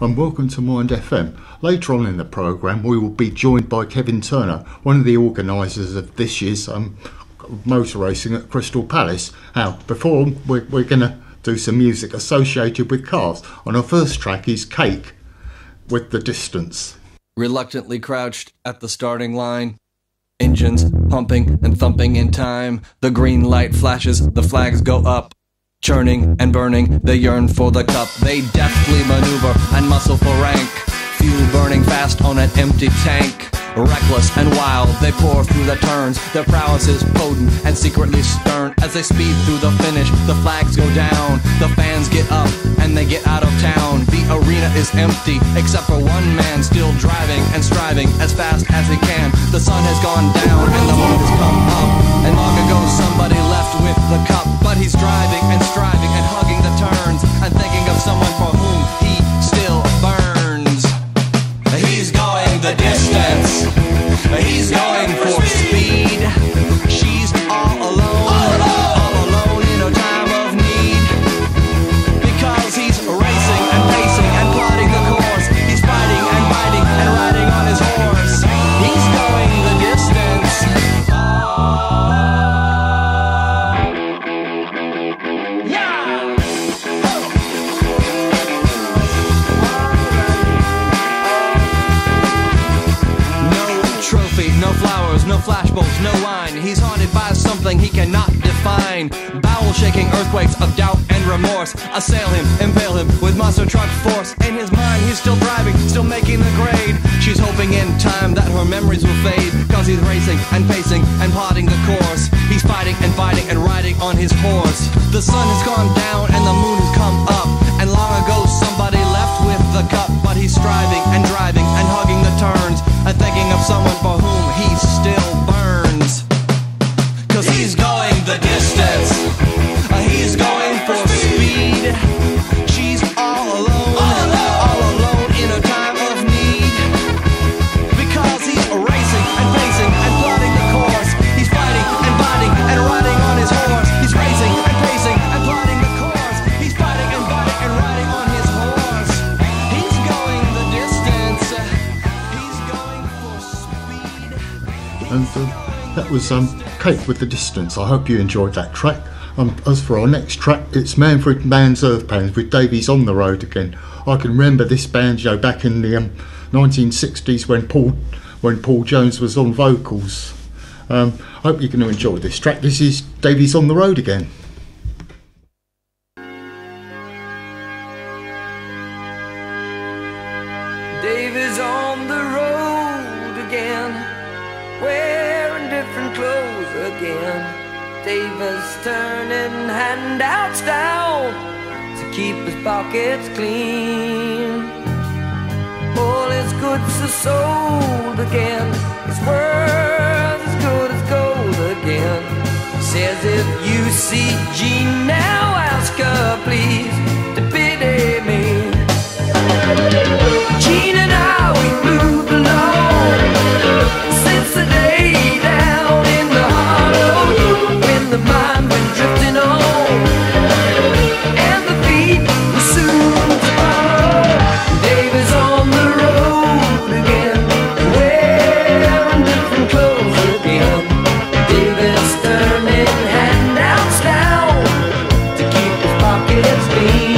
and welcome to Mind FM. Later on in the programme we will be joined by Kevin Turner, one of the organisers of this year's motor racing at Crystal Palace. Now, before we're going to do some music associated with cars. On our first track is Cake with The Distance. Reluctantly crouched at the starting line, engines pumping and thumping in time. The green light flashes, the flags go up. Churning and burning, they yearn for the cup. They deftly maneuver and muscle for rank. Fuel burning fast on an empty tank. Reckless and wild, they pour through the turns. Their prowess is potent and secretly stern. As they speed through the finish, the flags go down. The fans get up and they get out of town. The arena is empty, except for one man still driving and striving as fast as he can. The sun has gone down and the moon has come up. And long ago somebody left with the cup. But he's driving and striving and hugging the turns and thinking of someone for whom he still burns. He's going the distance. He's going for speed. She's all alone in a time of need. Because he's racing and pacing and plotting the course. He's fighting and biting and riding on his horse. He's going the distance. Yeah! Trophy, no flowers, no flashbulbs, no wine. He's haunted by something he cannot define. Bowel-shaking earthquakes of doubt and remorse assail him, impale him with monster truck force. In his mind, he's still driving, still making the grade. She's hoping in time that her memories will fade. Cause he's racing and pacing and plotting the course. He's fighting and fighting and riding on his horse. The sun has gone down and the moon has come up. And long ago somebody left with the cup. But he's striving and driving and hugging the turns and thinking of someone for whom he still burns. Cause he's going the distance. He's going for speed. She's all alone in a time of need. Because he's racing and pacing and plotting the course. He's fighting and biting and riding on his horse. He's racing and pacing and plotting the course. He's fighting and biting and riding on his horse. He's going the distance. He's going for speed. And that was Cake with The Distance. I hope you enjoyed that track. As for our next track, it's Manfred Mann's Earth Band with Davies on the Road again. I can remember this band, back in the 1960s when Paul Jones was on vocals. I hope you're going to enjoy this track. This is Davies on the Road again. Davies on the road again, wearing different clothes again. Davis turning handouts down to keep his pockets clean. All his goods are sold again. His worth as good as gold again. Says if you see Jean now, ask her please to pity me. Jean and I, we moved along since the day down in the hollow, when the mind went drifting on and the feet were soon to follow. Davies on the road again, wearing different clothes again. Davies turning handouts down to keep his pockets clean.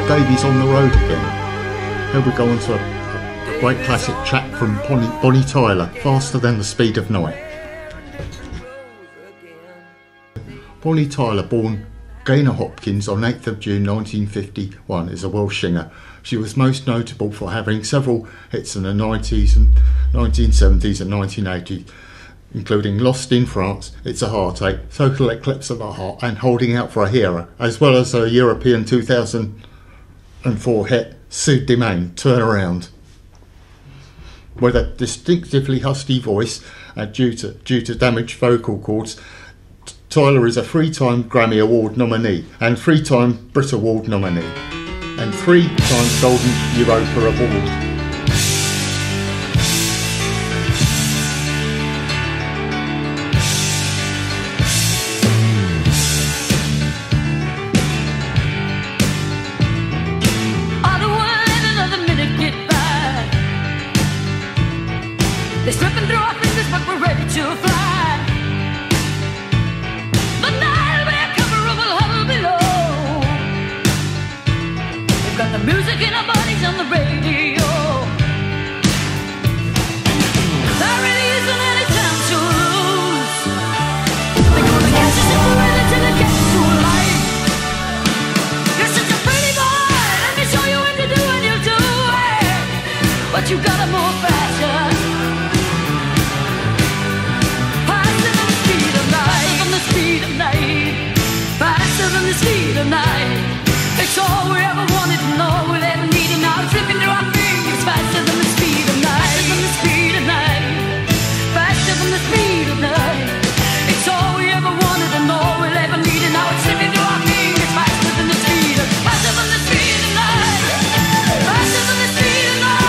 Davies on the Road Again. Here we go on to a great classic track from Bonnie Tyler, Faster Than the Speed of Night. Bonnie Tyler, born Gaynor Hopkins on 8th of June 1951, is a Welsh singer. She was most notable for having several hits in the 90s and 1970s and 1980s, including Lost in France, It's a Heartache, Total Eclipse of the Heart and Holding Out for a Hero, as well as a European 2004 hit, Sud de Main, Turn Around. With a distinctively husky voice and due to damaged vocal cords, Tyler is a 3-time Grammy Award nominee and 3-time Brit Award nominee and 3-time Golden Europa Award. They're slipping through our fingers, but we're ready to fly. The night will be a coverable huddle below. We've got the music in our bodies on the radio. There really isn't any time to lose. They're gonna catch us if we're ready till it gets too light. You're such a pretty boy, let me show you what to do and you'll do it. But you gotta move faster. Faster than the speed of night. It's all we ever wanted to know, we'll ever need it now. It's slipping through our fingers. Faster than the speed of night. Faster than the speed of night. Faster than the speed of night. It's all we ever wanted to know, we'll ever need it now. It's slipping through our fingers. Faster than the speed of, faster than the speed of night. Faster than the speed of night.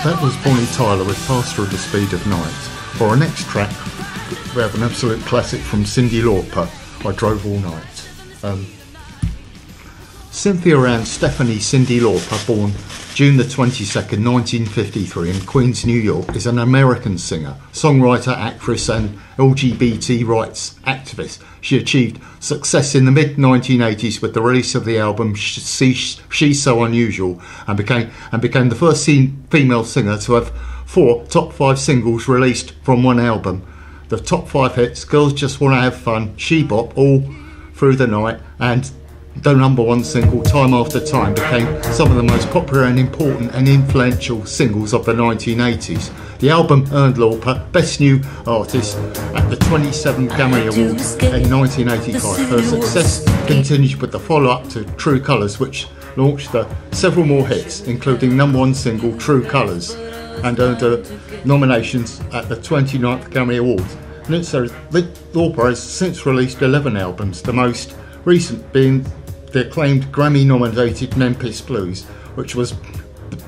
That was Bonnie Tyler with Faster Than the Speed of Night. For our next track, we have an absolute classic from Cyndi Lauper, I Drove All Night. Cynthia Ann Stephanie Cyndi Lauper, born June the 22nd, 1953 in Queens, New York, is an American singer, songwriter, actress and LGBT rights activist. She achieved success in the mid-1980s with the release of the album She's So Unusual and became the first female singer to have 4 top 5 singles released from one album. The top 5 hits, Girls Just Wanna Have Fun, She Bop, All Through the Night and the number 1 single, Time After Time, became some of the most popular and important and influential singles of the 1980s. The album earned Lauper Best New Artist at the 27 Grammy Awards in 1985. Her success continued with the follow-up to True Colours, which launched several more hits, including number 1 single True Colours, and earned nominations at the 29th Grammy Awards. Lauper has since released 11 albums, the most recent being the acclaimed Grammy-nominated Memphis Blues, which was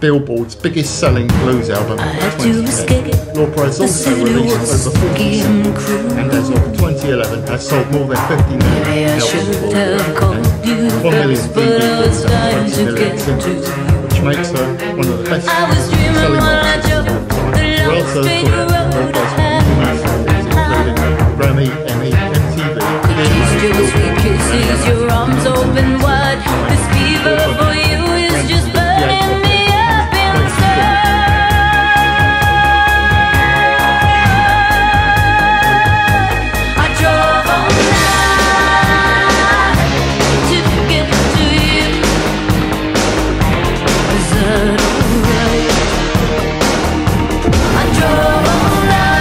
Billboard's biggest selling blues album of 2010. Lauper has also released over 40 singles and as of 2011 has sold more than 50 million albums. you 1 million first, but I was dying to get to you. which makes her one of the best I was dreaming selling while I artists. jumped the Well, long so straight for road ahead. including Grammy, Emmy, MTV. Kissed your sweet kisses, your arms open wide. This fever for you is just burning me up inside. I drove all night to get to you. Is that alright? I drove all night,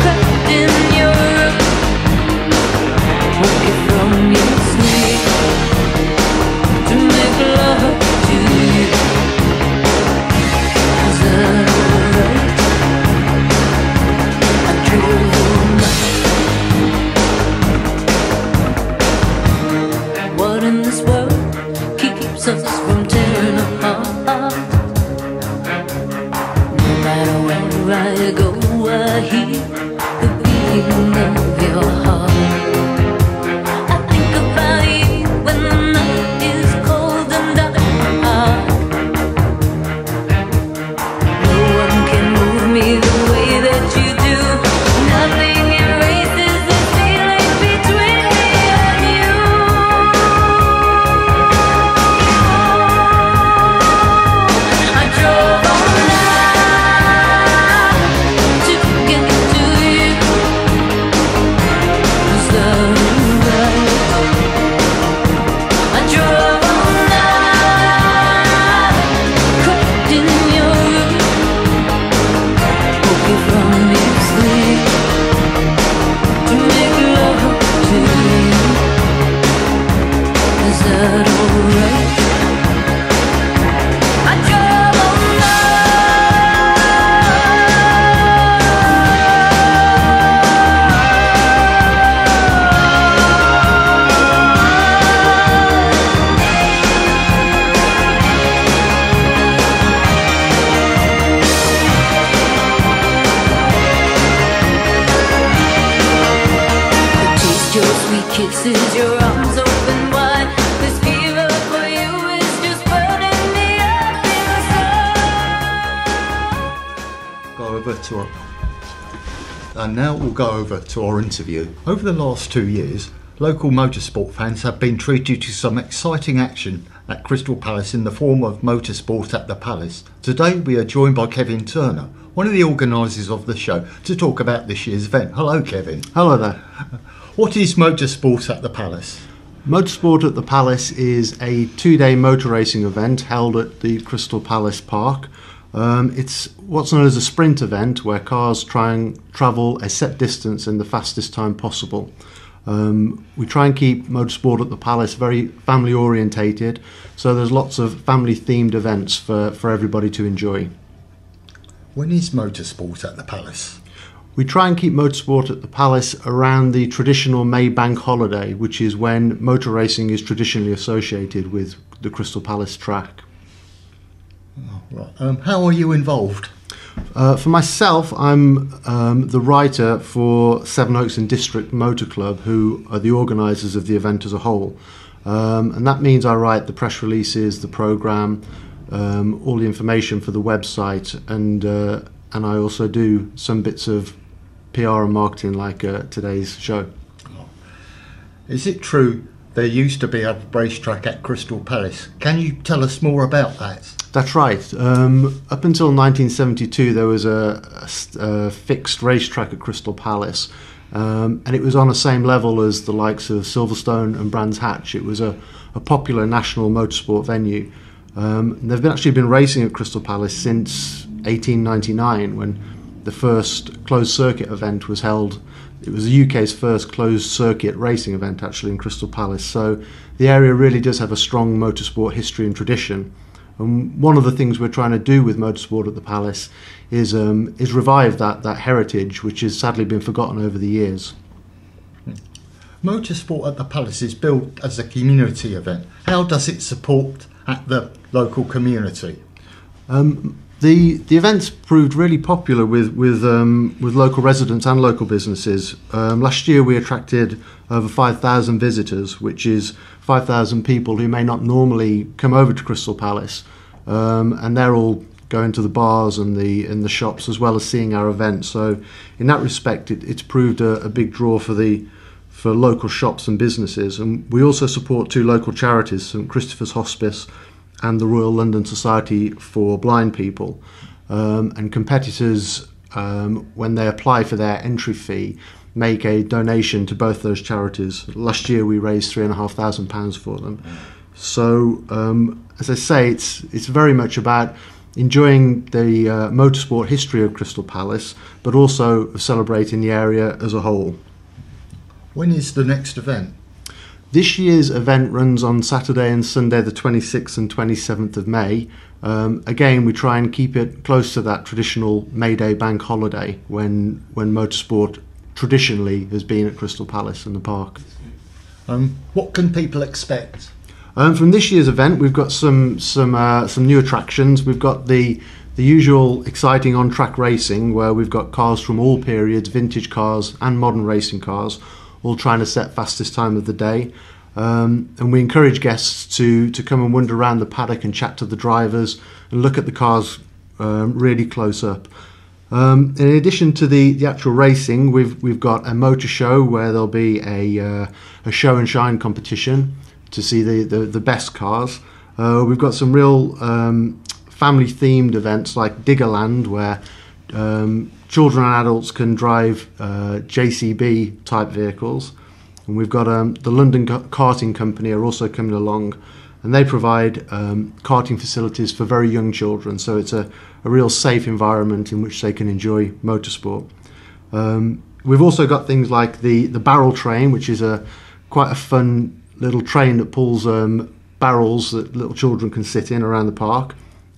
crept in your room, woke you from your sleep to make love to you. Is that alright? I drove all night. What in this world keeps us from tearing apart? No matter where I go, I hear the beating of your heart. I think about you when the night is cold and dark. No one can move me the way that you do. Nothing erases the feeling between me and you. I drove all night to get to you. Is that alright? I drove all night, crept in your room, woke you from your sleep to make love to you. Is that alright? I drove all taste your sweet kisses, your arms open wide. This fever for you is just burning me up inside. Go over to our, and now we'll go over to our interview. Over the last 2 years, local motorsport fans have been treated to some exciting action at Crystal Palace in the form of motorsport at the Palace. Today we are joined by Kevin Turner, one of the organisers of the show, to talk about this year's event. Hello, Kevin. Hello there. What is motorsport at the Palace? Motorsport at the Palace is a 2-day motor racing event held at the Crystal Palace Park. It's what's known as a sprint event where cars try and travel a set distance in the fastest time possible. We try and keep motorsport at the Palace very family orientated, so there's lots of family themed events for everybody to enjoy. When is motorsport at the Palace? We try and keep motorsport at the Palace around the traditional May Bank holiday, which is when motor racing is traditionally associated with the Crystal Palace track. Right. How are you involved? For myself, I'm the writer for Sevenoaks and District Motor Club, who are the organisers of the event as a whole. And that means I write the press releases, the programme, all the information for the website, and I also do some bits of PR and marketing like today's show. Is it true there used to be a racetrack at Crystal Palace? Can you tell us more about that? That's right. Up until 1972 there was a fixed racetrack at Crystal Palace, and it was on the same level as the likes of Silverstone and Brands Hatch. It was a popular national motorsport venue. They've actually been racing at Crystal Palace since 1899, when the first closed circuit event was held. It was the UK's first closed circuit racing event actually in Crystal Palace. So the area really does have a strong motorsport history and tradition. And one of the things we're trying to do with motorsport at the Palace is revive that heritage, which has sadly been forgotten over the years. Motorsport at the Palace is built as a community event. How does it support at the local community? The events proved really popular with local residents and local businesses. Last year we attracted over 5,000 visitors, which is 5,000 people who may not normally come over to Crystal Palace, and they're all going to the bars and the shops as well as seeing our event. So in that respect, it's proved a big draw for local shops and businesses. And we also support two local charities, St Christopher's Hospice and the Royal London Society for Blind People. And competitors, when they apply for their entry fee, make a donation to both those charities. Last year we raised £3,500 for them. So, as I say, it's very much about enjoying the motorsport history of Crystal Palace, but also celebrating the area as a whole. When is the next event? This year's event runs on Saturday and Sunday, the 26th and 27th of May. Again, we try and keep it close to that traditional May Day bank holiday when motorsport traditionally has been at Crystal Palace and the park. What can people expect? From this year's event, we've got some new attractions. We've got the usual exciting on-track racing, where we've got cars from all periods, vintage cars and modern racing cars, all trying to set fastest time of the day. And we encourage guests to come and wander around the paddock and chat to the drivers and look at the cars really close up. In addition to the actual racing, we've got a motor show where there'll be a show and shine competition to see the best cars. We've got some real family themed events like Diggerland, where children and adults can drive JCB type vehicles. And we've got the London Karting Company are also coming along, and they provide karting facilities for very young children, so it's a real safe environment in which they can enjoy motorsport. We've also got things like the barrel train, which is quite a fun little train that pulls barrels that little children can sit in around the park.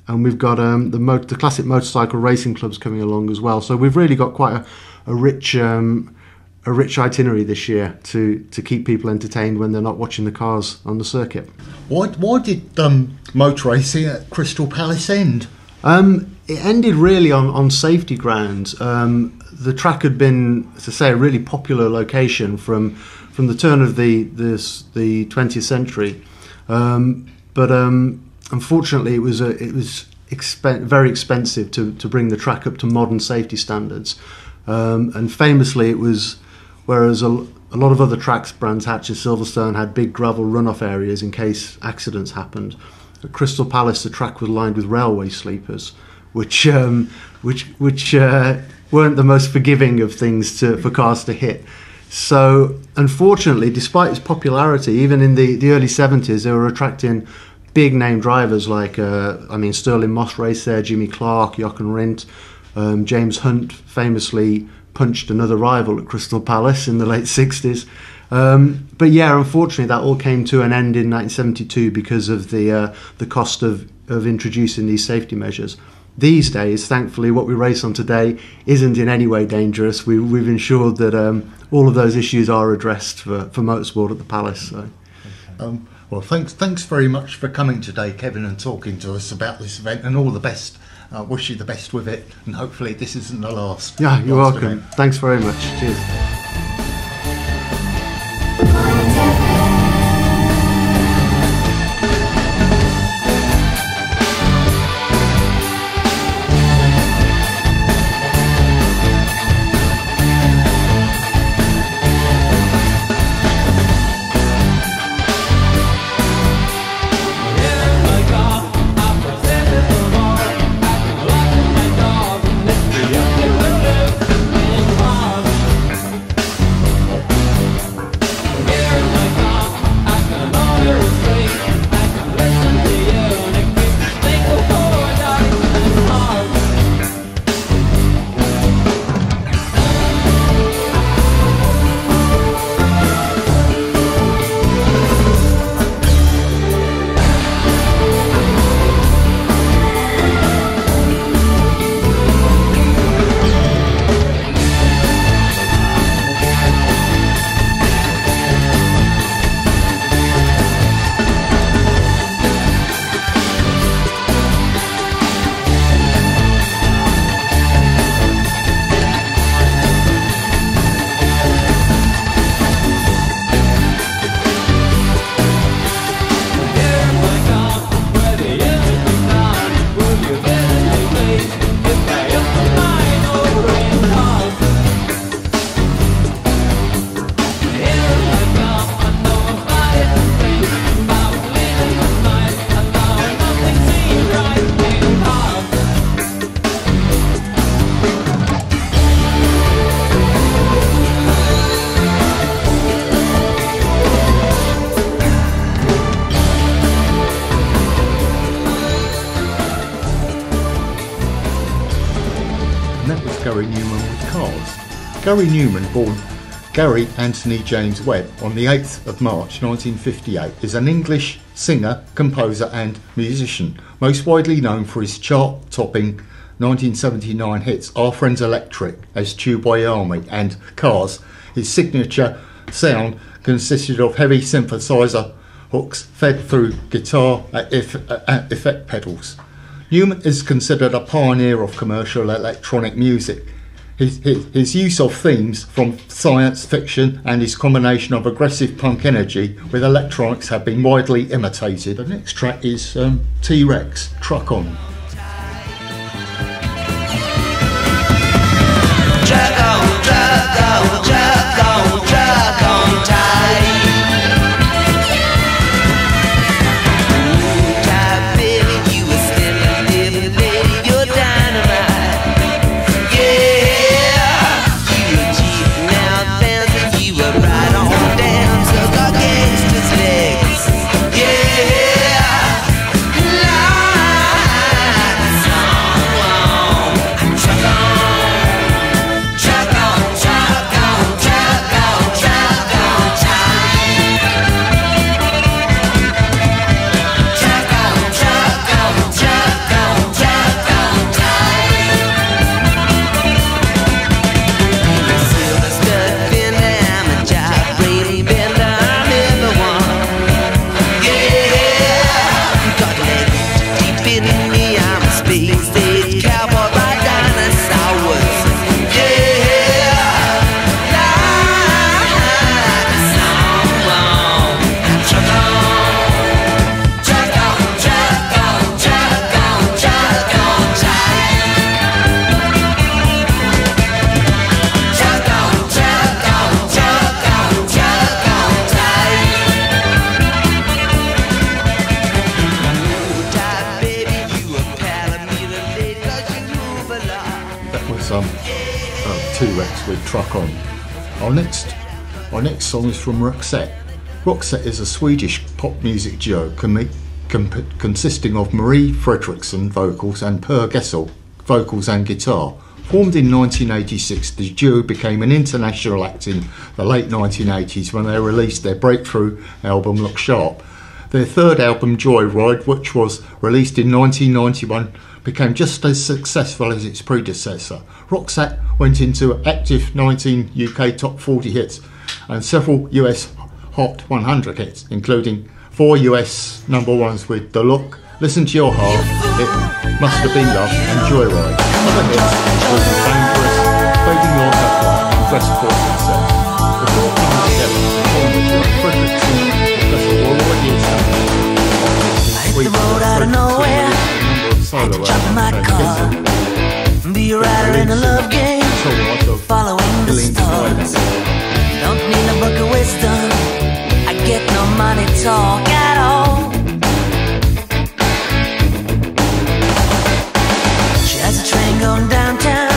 And we've got the classic motorcycle racing clubs coming along as well. So we've really got quite a rich itinerary this year to keep people entertained when they're not watching the cars on the circuit. Why did motor racing at Crystal Palace end? It ended really on safety grounds. The track had been, as I say, a really popular location from the turn of the 20th century, but unfortunately it was very expensive to bring the track up to modern safety standards, and famously it was, whereas a lot of other tracks, Brands Hatch and Silverstone, had big gravel runoff areas in case accidents happened. At Crystal Palace, the track was lined with railway sleepers, which weren't the most forgiving of things for cars to hit. So, unfortunately, despite its popularity, even in the early 70s, they were attracting big name drivers like, Sterling Moss raced there, Jimmy Clark, Jochen Rindt, James Hunt famously punched another rival at Crystal Palace in the late 60s. But yeah, unfortunately, that all came to an end in 1972 because of the cost of introducing these safety measures. These days, thankfully, what we race on today isn't in any way dangerous. We've ensured that all of those issues are addressed for motorsport at the Palace. So. Well, thanks very much for coming today, Kevin, and talking to us about this event, and all the best. I wish you the best with it, and hopefully this isn't the last. Yeah, you're welcome. Event. Thanks very much. Cheers. Gary Newman with Cars. Gary Newman, born Gary Anthony James Webb on the 8th of March 1958, is an English singer, composer and musician, most widely known for his chart-topping 1979 hits Our Friends Electric as Tube Boy Army and Cars. His signature sound consisted of heavy synthesizer hooks fed through guitar effect pedals. Newman is considered a pioneer of commercial electronic music. His use of themes from science fiction and his combination of aggressive punk energy with electronics have been widely imitated. The next track is T-Rex, Truck On. Truck on, truck on, truck on, truck on tight. Tight, baby, you a stepping, living, lady, you're dynamite. Yeah, you a Jeep now bouncing, you a ride on down, suck our gangsters' legs. Yeah, like a song. Truck on. Truck on, truck on, truck on, truck on time. Truck on, truck on, truck on, truck on time. Silver stud fender, I'm a gyrating bender, I'm everyone. Yeah, got leg deep in me, I'm a space stage cowboy by dinosaurs. T-Rex with Truck On. Our next song is from Roxette. Roxette is a Swedish pop music duo consisting of Marie Fredriksson vocals and Per Gessle vocals and guitar. Formed in 1986, the duo became an international act in the late 1980s when they released their breakthrough album Look Sharp. Their third album, Joyride, which was released in 1991, became just as successful as its predecessor. Roxette went into active 19 UK top 40 hits and several US Hot 100 hits, including 4 US number ones with The Look, Listen to Your Heart, It Must Have Been Love and Joyride. Other hits including Dangerous, Fading Your Heart and Dress for Success. The four coming together to form the duo Fredriksson Professor were already established. The road out of nowhere, had to jump in my car, be a rider in a love game, following the stars. Don't need a book of wisdom, I get no money talk at all. She has a train going downtown,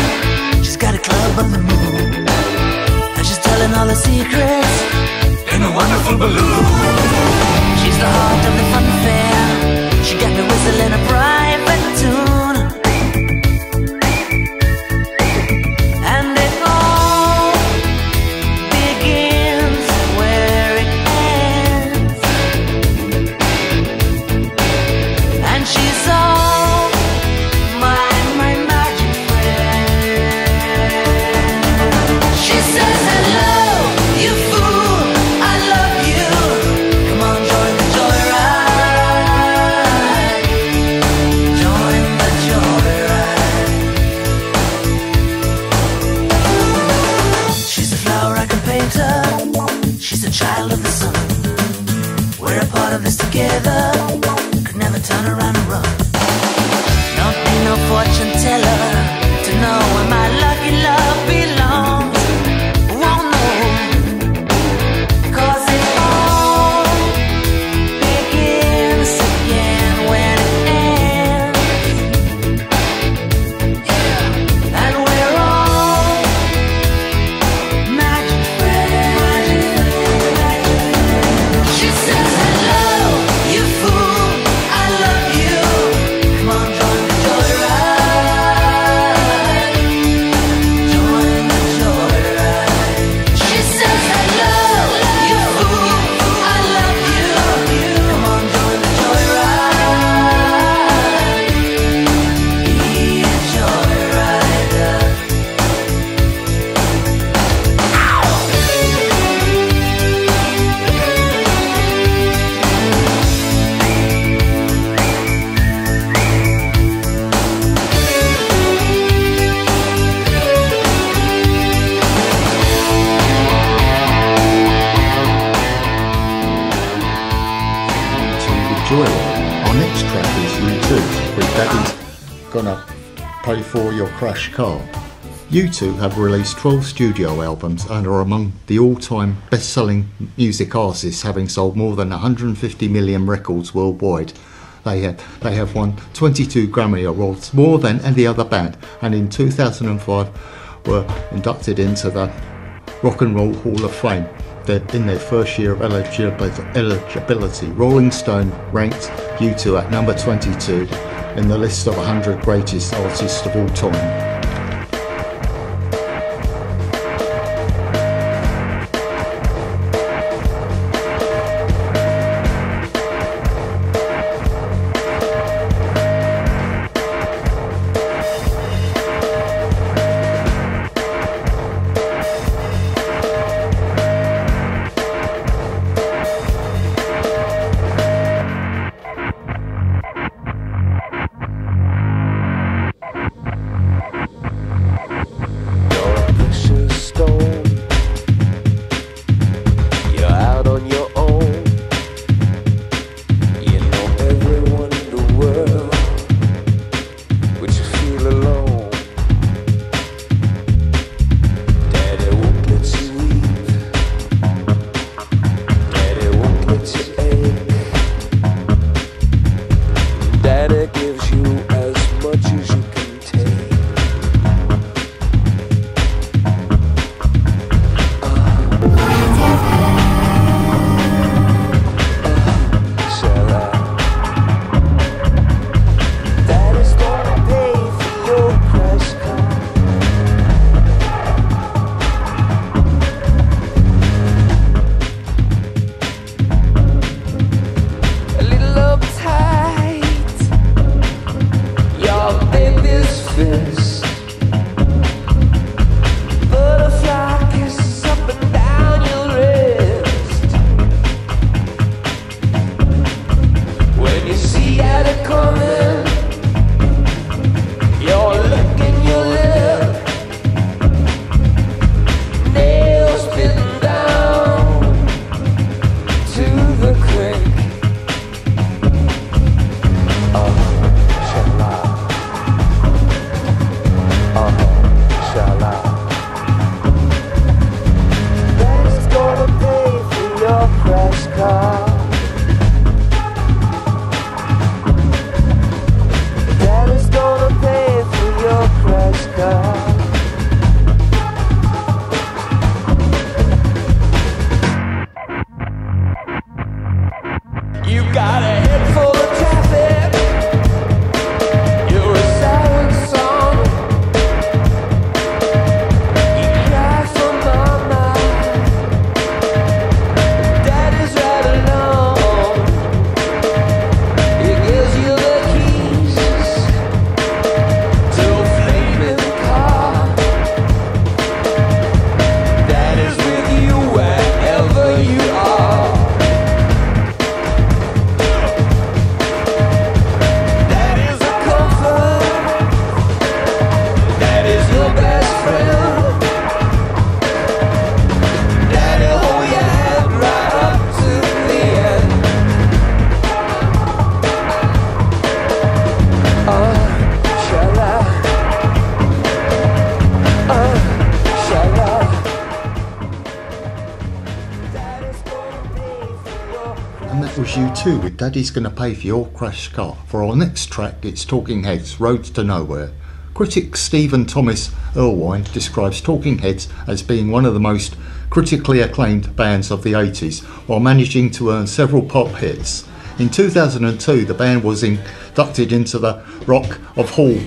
she's got a club on the moon, and she's telling all her secrets in a wonderful balloon. She's the heart of the fun fair, she got me whistling a private tune, and it all begins where it ends, and she's all my magic friend. She says hello, you fool, I love you, come on join the joyride, join the joyride. She's a flower I can paint her, she's a child of the sun, we're a part of this together, could never turn around and run. Don't need no fortune teller to know where my lucky love belongs. Won't know, 'cause it all begins again when it ends, and we're all magic friends. She says hello, you fool, I love you, come on join the joyride. will. Our next track is U2 with Daddy's Gonna Pay For Your Crash Car. U2 have released 12 studio albums and are among the all-time best-selling music artists, having sold more than 150 million records worldwide. They have won 22 Grammy Awards, more than any other band, and in 2005 were inducted into the Rock and Roll Hall of Fame. In their first year of eligibility. Rolling Stone ranked U2 at number 22 in the list of 100 greatest artists of all time. Was U2 with Daddy's Gonna Pay For Your Crash Car. For our next track, it's Talking Heads, Roads to Nowhere. Critic Stephen Thomas Erlewine describes Talking Heads as being one of the most critically acclaimed bands of the 80s, while managing to earn several pop hits. In 2002, the band was inducted into the Rock of Hall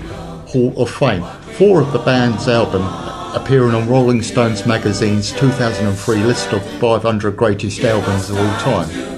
of Fame. 4 of the band's albums appearing on Rolling Stones magazine's 2003 list of 500 greatest albums of all time.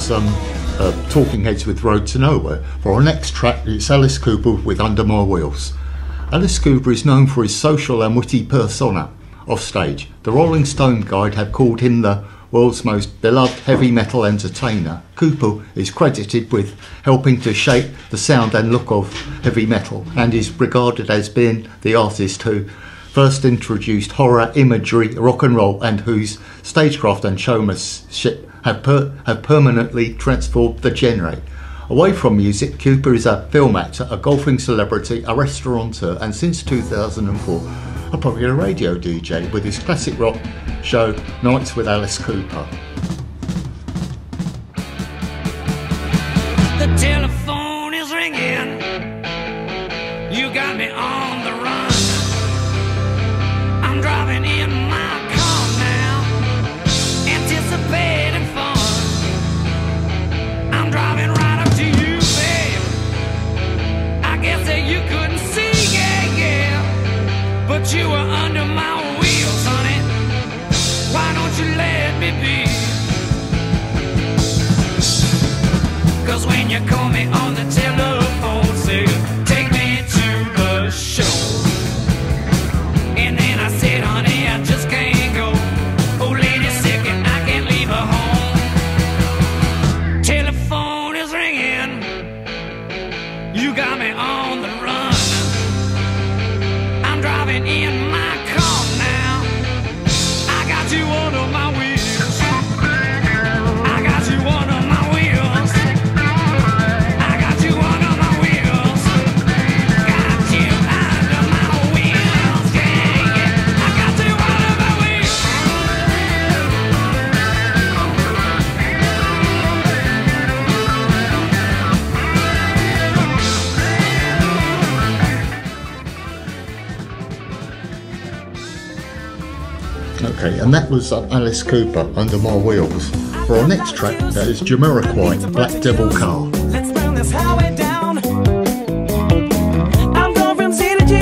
some Talking Heads with Road to Nowhere. For our next track, it's Alice Cooper with Under My Wheels. Alice Cooper is known for his social and witty persona off stage. The Rolling Stone Guide have called him the world's most beloved heavy metal entertainer. Cooper is credited with helping to shape the sound and look of heavy metal, and is regarded as being the artist who first introduced horror imagery, rock and roll, and whose stagecraft and showmanship have permanently transformed the genre. Away from music, Cooper is a film actor, a golfing celebrity, a restaurateur, and since 2004, a popular radio DJ with his classic rock show Nights with Alice Cooper. The telephone is ringing. You got me on the run. I'm driving in my car now, anticipating fun. I'm driving right up to you, babe. I guess that you couldn't see, yeah, but you were under my wheels, honey. Why don't you let me be? 'Cause when you call me on the telephone, say, take me to the show. And then I said, honey, I just can't go. Old lady's sick and I can't leave her home. Telephone is ringing. You got me on the run. I'm driving in my car now. I got you under my wheels. I got you under my wheels. I got you under my wheels. Got you under my wheels. Yeah, yeah. I got you under my wheels. Okay, and that was Alice Cooper, Under My Wheels. For our next track, that is Jamiroquai, Black Devil Car. Let's burn this highway down. I'm going from C to G.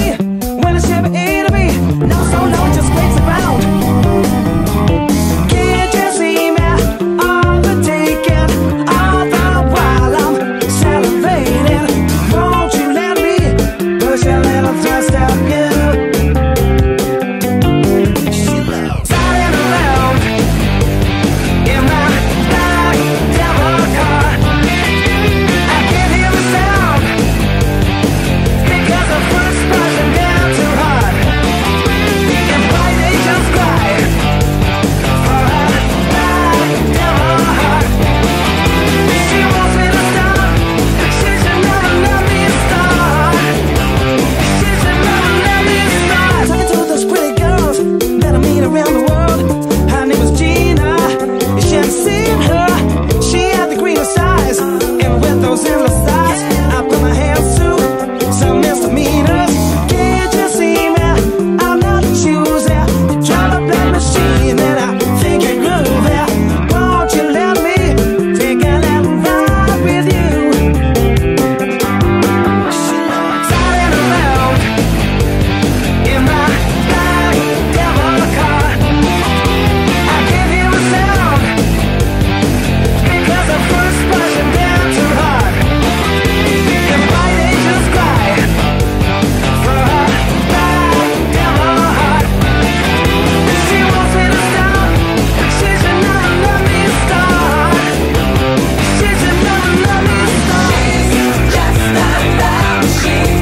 When it's Chevy A to B. No, so no, just waits around. Can't you see me? All the taking, all the while I'm salivating. Won't you let me push a little thrust up you? Sliding around in my black devil car. I can hear the sound because the first pushing down too hard. And why they just cry for a black devil heart. She wants me to stop. She should never let me start. She should never let me start. Talking to those pretty girls that I meet around the world. Her name was Gina. You should have seen her. She had the greenest eyes, and with those endless eyes, I put my hands to some misdemeanors. Can't you see me? I'm not choosing. You drive a black machine, and I think you're groovy. Won't you let me take a little ride with you? Sliding around in my black devil car. I can hear the sound because the first pushing down too hard. And why they just cry for a black devil heart. She wants me to stop. She should never let me start. She should never let me start. She's just that loud machine.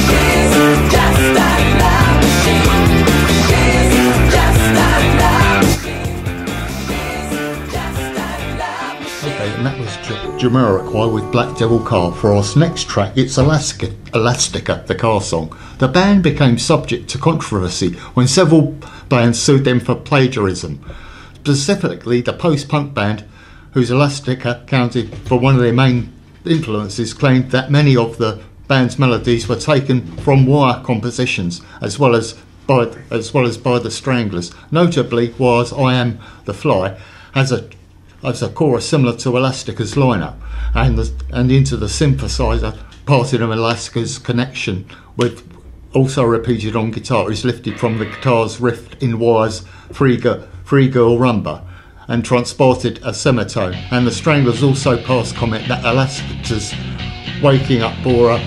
She's just that loud machine. She's just that loud machine. She's just that loud machine. Okay, and that was Jamiroquai with Black Devil Car. For our next track, it's Elastica, the car song. The band became subject to controversy when several bands sued them for plagiarism. Specifically, the post-punk band, whose Elastica counted for one of their main influences, claimed that many of the band's melodies were taken from Wire compositions, as well as by the Stranglers. Notably was I Am the Fly has a chorus similar to Elastica's lineup, and into the synthesizer part of Elastica's connection with, also repeated on guitar, is lifted from the guitar's riff in Wire's Free Girl Rumba. and transported a semitone. And the Stranglers also passed comment that Elastic's waking up Bora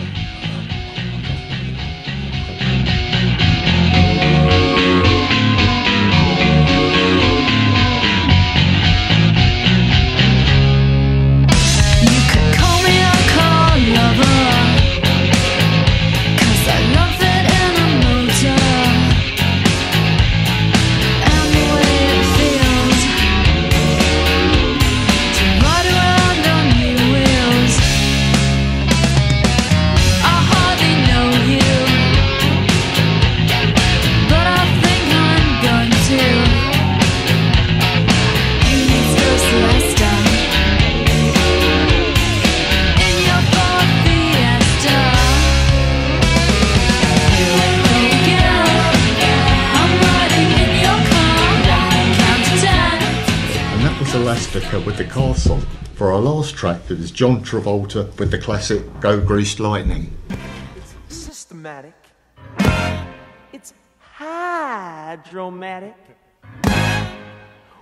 Elastica with the car song. For our last track, it is John Travolta with the classic Go Greased Lightning. It's systematic. It's hydromatic.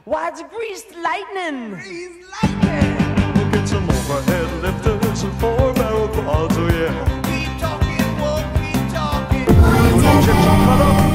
Why, it's greased lightning. Greased lightning. We'll get some overhead lifters and 4-barrel quads, oh yeah. Keep talking, won't keep talking. We'll get you cut up